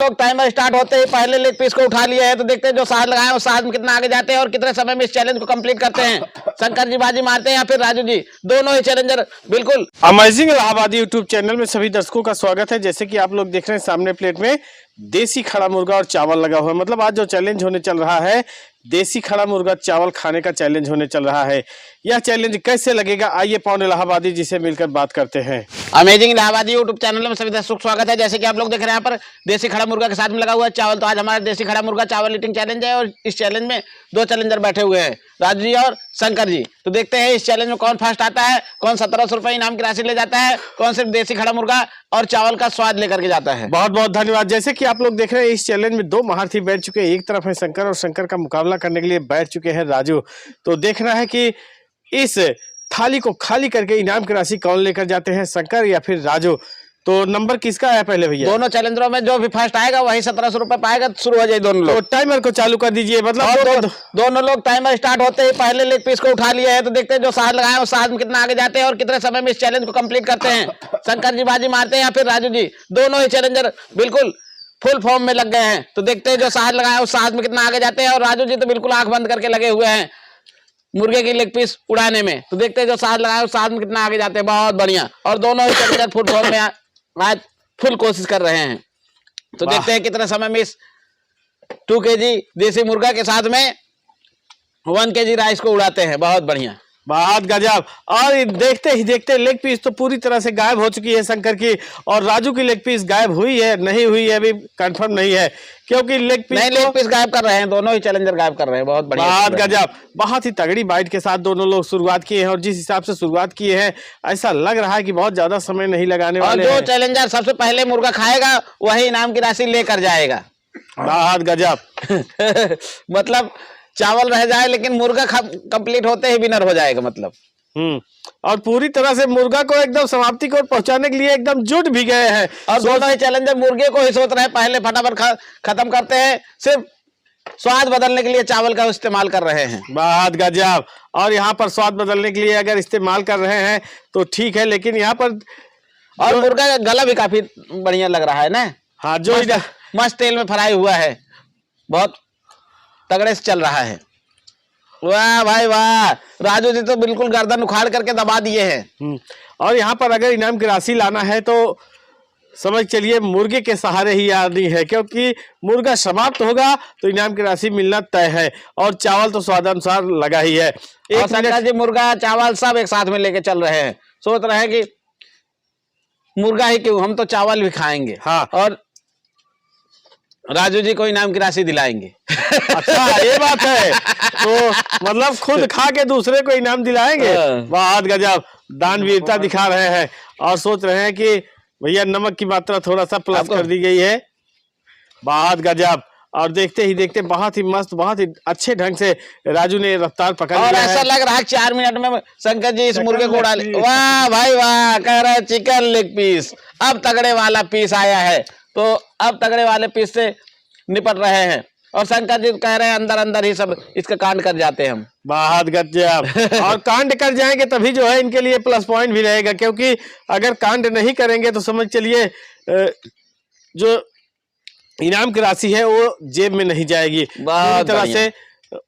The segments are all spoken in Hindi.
लोग टाइमर स्टार्ट होते ही पहले लेग पीस को उठा लिए हैं। तो देखते हैं जो साथ लगाए उस साथ में कितना आगे जाते हैं और कितने समय में इस चैलेंज को कंप्लीट करते हैं। शंकर जी बाजी मारते हैं या फिर राजू जी, दोनों ही चैलेंजर बिल्कुल। अमेजिंग इलाहाबादी यूट्यूब चैनल में सभी दर्शकों का स्वागत है। जैसे कि आप लोग देख रहे हैं सामने प्लेट में देसी खड़ा मुर्गा और चावल लगा हुआ है। मतलब आज जो चैलेंज होने चल रहा है देसी खड़ा मुर्गा चावल खाने का चैलेंज होने चल रहा है। यह चैलेंज कैसे लगेगा, आइए पवन इलाहाबादी जी से मिलकर बात करते हैं। अमेजिंग इलाहाबादी यूट्यूब चैनल में सभी दर्शकों का स्वागत है। जैसे कि आप लोग देख रहे हैं यहाँ पर देसी खड़ा मुर्गा के साथ में लगा हुआ है चावल। तो आज हमारा देसी खड़ा मुर्गा चावल ईटिंग चैलेंज है और इस चैलेंज में दो चैलेंजर बैठे हुए हैं, राजू जी और शंकर जी। तो देखते हैं इस चैलेंज में कौन फर्स्ट आता है, कौन 1700 रुपए इनाम की राशि ले जाता है, कौन सिर्फ देसी खड़ा मुर्गा और चावल का स्वाद लेकर के जाता है। बहुत बहुत धन्यवाद। जैसे कि आप लोग देख रहे हैं इस चैलेंज में दो महारथी बैठ चुके हैं। एक तरफ है शंकर और शंकर का मुकाबला करने के लिए बैठ चुके हैं राजू। तो देखना है कि इस थाली को खाली करके इनाम की राशि कौन लेकर जाते हैं, शंकर या फिर राजू। तो नंबर किसका है पहले भैया? दोनों चैलेंजरों में जो भी फर्स्ट आएगा वही 1700 रुपए पाएगा। शुरू हो जाए दोनों लोग। तो टाइमर को चालू कर दीजिए। मतलब दोनों लोग टाइमर स्टार्ट होते ही पहले लेग पीस को उठा लिए हैं। तो देखते हैं जो साथ लगाए उस साथ में कितना आगे जाते हैं और कितने समय में इस चैलेंज को कंप्लीट करते हैं। शंकर जी बाजी मारते हैं या फिर राजू जी, दोनों ही चैलेंजर बिल्कुल फुल फॉर्म में लग गए हैं। तो देखते हैं जो साथ लगाए उस साथ में कितना आगे जाते हैं और राजू जी तो बिल्कुल आंख बंद करके लगे हुए हैं मुर्गे की लेग पीस उड़ाने में। तो देखते हैं जो साथ लगाए उस साथ में कितना आगे जाते हैं। बहुत बढ़िया। और दोनों ही चैलेंजर फुल फॉर्म में आज फुल कोशिश कर रहे हैं। तो देखते हैं कितने समय में इस 2 kg देसी मुर्गा के साथ में 1 kg राइस को उड़ाते हैं। बहुत बढ़िया, बहुत गजब। और देखते ही देखते लेग पीस तो पूरी तरह से गायब हो चुकी है शंकर की, और राजू की लेग पीस गायब हुई है नहीं हुई है अभी कंफर्म नहीं है, क्योंकि लेग पीस गायब कर रहे हैं। दोनों ही चैलेंजर गायब कर रहे हैं। बहुत बढ़िया, बहुत गजब। बहुत ही तगड़ी बाइट के साथ दोनों लोग शुरुआत किए हैं और जिस हिसाब से शुरुआत किए हैं ऐसा लग रहा है कि बहुत ज्यादा समय नहीं लगाने वाले हैं। जो चैलेंजर सबसे पहले मुर्गा खाएगा वही इनाम की राशि लेकर जाएगा। बहुत गजब। मतलब चावल रह जाए लेकिन मुर्गा कंप्लीट होते ही विनर हो जाएगा। मतलब और पूरी तरह से मुर्गा को एकदम समाप्ति को पहुंचाने के लिए एकदम जुट भी गए हैं। और दोनों ही चैलेंजर मुर्गे को ही सोच रहे हैं पहले फटाफट खत्म करते हैं, सिर्फ स्वाद बदलने के लिए चावल का इस्तेमाल कर रहे हैं। बहुत गजब। और यहाँ पर स्वाद बदलने के लिए अगर इस्तेमाल कर रहे हैं तो ठीक है, लेकिन यहाँ पर और मुर्गा का गला भी काफी बढ़िया लग रहा है ना। हाँ, जो मस्त तेल में फ्राई हुआ है, बहुत तगड़े से चल रहा है। वाह भाई वाह, राजू जी तो बिल्कुल गर्दन उखाड़ करके दबा दिए हैं। और यहाँ पर अगर इनाम की राशि लाना है तो समझ चलिए मुर्गे के सहारे ही आनी है, क्योंकि मुर्गा समाप्त होगा तो इनाम की राशि मिलना तय है। और चावल तो स्वादानुसार लगा ही है। और शंकर जी मुर्गा चावल सब एक साथ में लेके चल रहे हैं। सोच रहे हैं कि मुर्गा ही क्यों, हम तो चावल भी खाएंगे। हाँ, और राजू जी को इनाम की राशि दिलाएंगे। अच्छा, ये बात है। तो मतलब खुद खा के दूसरे को इनाम दिलाएंगे। बहुत गजब। दानवीरता दिखा रहे हैं और सोच रहे हैं कि भैया नमक की मात्रा थोड़ा सा प्लस कर दी गई है। बहुत गजब। और देखते ही देखते बहुत ही मस्त, बहुत ही अच्छे ढंग से राजू ने रफ्तार पकड़ लिया है। और ऐसा लग रहा है 4 मिनट में शंकर जी इस मुर्गे को उड़ा ले। वाह भाई वाह, कह रहे हैं चिकन लेग पीस। अब तगड़े वाला पीस आया है, तो अब तगड़े वाले पीस से निपट रहे हैं। और शंकर जी कह रहे हैं अंदर अंदर ही सब इसका कांड कर जाते हैं हम। बहुत गजब। और कांड कर जाएंगे तभी जो है इनके लिए प्लस पॉइंट भी रहेगा, क्योंकि अगर कांड नहीं करेंगे तो समझ चलिए जो इनाम की राशि है वो जेब में नहीं जाएगी, पूरी तरह से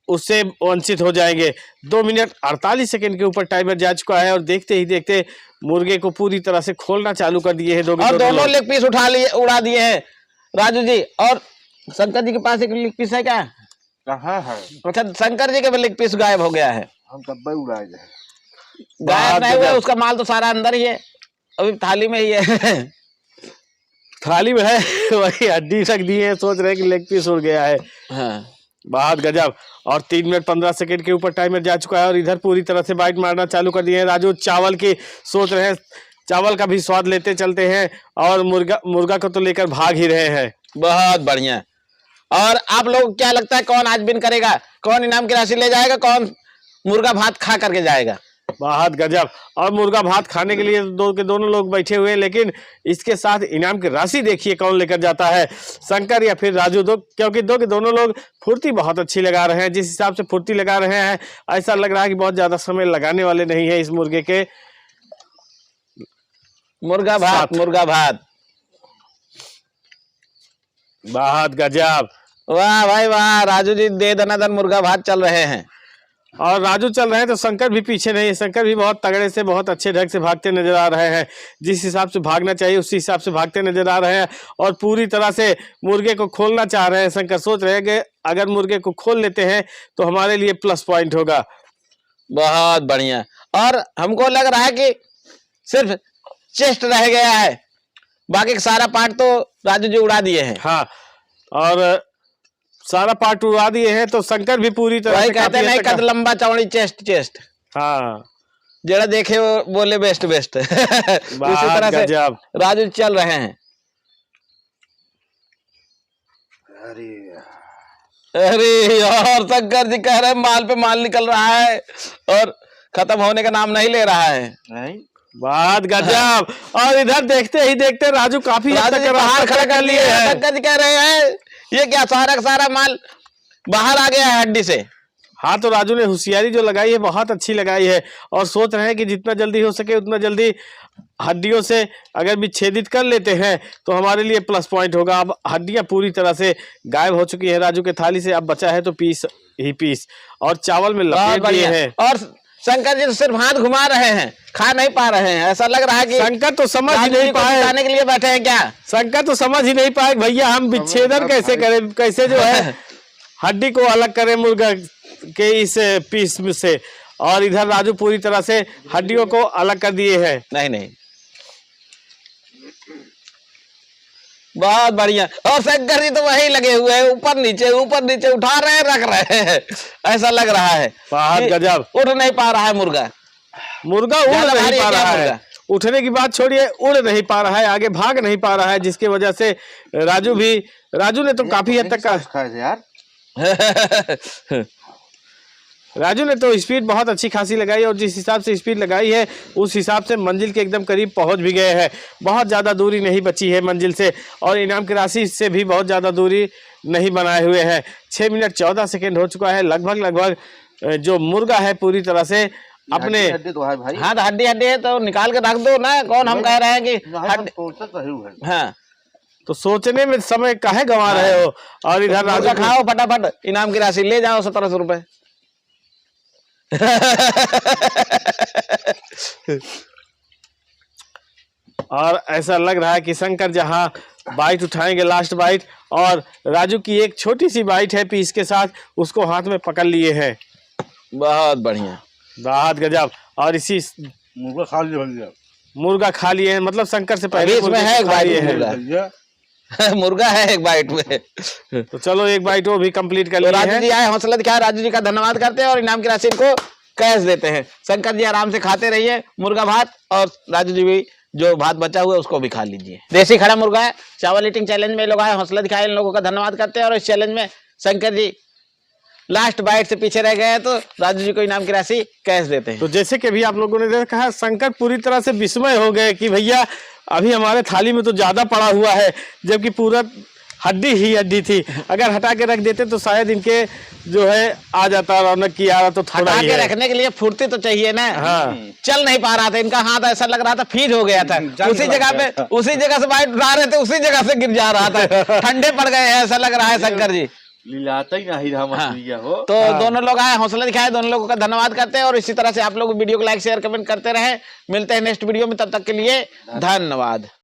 उससे वंचित हो जाएंगे। 2 मिनट 48 सेकंड के ऊपर टाइमर जा चुका है और देखते ही देखते मुर्गे को पूरी तरह से खोलना चालू कर दिए हैं। दोनों लेग पीस उड़ा दिए हैं राजू जी। और शंकर जी के पास एक लेग पीस है क्या? कहाँ है? अच्छा, शंकर जी के लेग पीस गायब हो गया है। हम डब्बा उड़ाए गए। गायब नहीं हुआ, उसका माल तो सारा अंदर ही है, अभी थाली में ही है। थाली में है, वही हड्डी रख दी है, सोच रहे कि लेग पीस उड़ गया है। हाँ। बहुत गजब। और 3 मिनट 15 सेकंड के ऊपर टाइमर जा चुका है और इधर पूरी तरह से बाइट मारना चालू कर दिए हैं राजू। चावल की सोच रहे हैं, चावल का भी स्वाद लेते चलते हैं और मुर्गा को तो लेकर भाग ही रहे हैं। बहुत बढ़िया। और आप लोग क्या लगता है कौन आज विन करेगा, कौन इनाम की राशि ले जाएगा, कौन मुर्गा भात खा करके जाएगा? बहुत गजब। और मुर्गा भात खाने के लिए दोनों लोग बैठे हुए हैं, लेकिन इसके साथ इनाम की राशि देखिए कौन लेकर जाता है, शंकर या फिर राजू। क्योंकि दोनों लोग फुर्ती बहुत अच्छी लगा रहे हैं। जिस हिसाब से फुर्ती लगा रहे हैं ऐसा लग रहा है कि बहुत ज्यादा समय लगाने वाले नहीं है इस मुर्गे के मुर्गा भात। बहुत गजब। वाह भाई वाह, राजू जी दे दनादन मुर्गा भात चल रहे हैं। और राजू चल रहे हैं तो शंकर भी पीछे नहीं है। शंकर भी बहुत तगड़े से, बहुत अच्छे ढंग से भागते नजर आ रहे हैं। जिस हिसाब से भागना चाहिए उसी हिसाब से भागते नजर आ रहे हैं और पूरी तरह से मुर्गे को खोलना चाह रहे हैं। शंकर सोच रहे हैं कि अगर मुर्गे को खोल लेते हैं तो हमारे लिए प्लस पॉइंट होगा। बहुत बढ़िया। और हमको लग रहा है कि सिर्फ चेस्ट रह गया है, बाकी का सारा पार्ट तो राजू जी उड़ा दिए हैं। हाँ, और सारा पार्ट उड़ा दिए हैं तो शंकर भी पूरी तरह वही से कहते काफी नहीं, हद तक- कद लंबा चौड़ी चेस्ट चेस्ट, हाँ, जरा देखे वो बोले बेस्ट बेस्ट। उसी तरह से गजब। राजू चल रहे हैं। अरे अरे यार, शंकर जी कह रहे हैं माल पे माल निकल रहा है और खत्म होने का नाम नहीं ले रहा है। नहीं, बहुत गजब। और इधर देखते ही देखते राजू काफी हद राजू तक जी बाहर खड़ा कर लिए हैं। हैं। शंकर जी कह रहे हैं ये क्या, सारा का सारा माल बाहर आ गया है हड्डी से। हाँ, तो राजू ने होशियारी जो लगाई है बहुत अच्छी लगाई है और सोच रहे हैं कि जितना जल्दी हो सके उतना जल्दी हड्डियों से अगर विच्छेदित कर लेते हैं तो हमारे लिए प्लस पॉइंट होगा। अब हड्डियां पूरी तरह से गायब हो चुकी है राजू के थाली से, अब बचा है तो पीस ही पीस और चावल में बहुत लपेट दिए बढ़िया। हैं। और शंकर जी तो सिर्फ हाथ घुमा रहे हैं, खा नहीं पा रहे हैं। ऐसा लग रहा है कि शंकर तो समझ ही राजू नहीं जी को पाए, जिताने के लिए बैठे हैं क्या। शंकर तो समझ ही नहीं पाए भैया हम विच्छेदन कैसे करें, कैसे जो है हड्डी को अलग करें मुर्गा के इस पीस से। और इधर राजू पूरी तरह से हड्डियों को अलग कर दिए हैं। नहीं नहीं, बहुत बढ़िया। और शंकर जी तो वही लगे हुए हैं, ऊपर नीचे उठा रहे हैं, रख रहे हैं। ऐसा लग रहा है बहुत कि गजब। उठ नहीं पा रहा है मुर्गा। मुर्गा उड़ ज्यादा नहीं भारी पा है क्या रहा है, मुर्गा? उठने की बात छोड़िए, उड़ नहीं पा रहा है, आगे भाग नहीं पा रहा है, जिसकी वजह से राजू ने तो काफी हद तक खाए थे यार। राजू ने तो स्पीड बहुत अच्छी खासी लगाई और जिस हिसाब से स्पीड लगाई है उस हिसाब से मंजिल के एकदम करीब पहुंच भी गए हैं। बहुत ज़्यादा दूरी नहीं बची है मंजिल से और इनाम की राशि से भी बहुत ज़्यादा दूरी नहीं बनाए हुए हैं। 6 मिनट 14 सेकेंड हो चुका है। लगभग जो मुर्गा है पूरी तरह से अपने हड्डी तो है भाई। हाँ, तो हड्डी है तो निकाल के रख दो ना। कौन हम कह रहे हैं कि हड्डी। तो है। हाँ, तो सोचने में समय काहे गंवा रहे हो। और इधर राजू मुर्गा खाओ फटाफट, इनाम की राशि ले जाओ 1700 रुपए। और ऐसा लग रहा है कि शंकर जहां बाइट उठाएंगे लास्ट बाइट और राजू की एक छोटी सी बाइट है पीस के साथ, उसको हाथ में पकड़ लिए हैं। बहुत बढ़िया, बहुत गजब। और इसी मुर्गा खा लिया भैया। मुर्गा खा लिए हैं, मतलब शंकर से अभी पहले इसमें मुर्गे है को एक खा बाइट लिए हैं। मुर्गा। भैया मुर्गा है एक बाइट में। तो चलो एक बाइट वो भी कंप्लीट कर तो लिए राजू हैं। जी आए, हौसला दिखाया, राजू जी का धन्यवाद करते हैं और इनाम की राशि इनको कैश देते हैं। शंकर जी आराम से खाते रहिए मुर्गा भात और राजू जी भी जो भात बचा हुआ है उसको भी खा लीजिए। देसी खड़ा मुर्गा है। चावल ईटिंग चैलेंज में लोग आए, हौसला दिखाया, इन लोगों का धन्यवाद करते हैं। और इस चैलेंज में शंकर जी लास्ट बाइट से पीछे रह गए हैं तो राजू जी को इनाम की राशि कैश देते हैं। तो जैसे कि अभी आप लोगों ने देखा है, शंकर पूरी तरह से विस्मय हो गए कि भैया अभी हमारे थाली में तो ज्यादा पड़ा हुआ है, जबकि पूरा हड्डी ही हड्डी थी। अगर हटा के रख देते तो शायद इनके जो है आ जाता रौनक की आ तो थोड़ा हटा ही के है। रखने के लिए फुर्ती तो चाहिए ना। हाँ। चल नहीं पा रहा था, इनका हाथ ऐसा लग रहा था फ्रीज हो गया था। उसी जगह से बाइट उठा रहे थे, उसी जगह से गिर जा रहा था। ठंडे पड़ गए हैं ऐसा लग रहा है शंकर जी। लीलाता ही नहीं रहा मछलियाँ हो। तो दोनों लोग आए, हौसला दिखाए, दोनों लोगों का धन्यवाद करते हैं। और इसी तरह से आप लोग वीडियो को लाइक शेयर कमेंट करते रहे। मिलते हैं नेक्स्ट वीडियो में, तब तक के लिए धन्यवाद।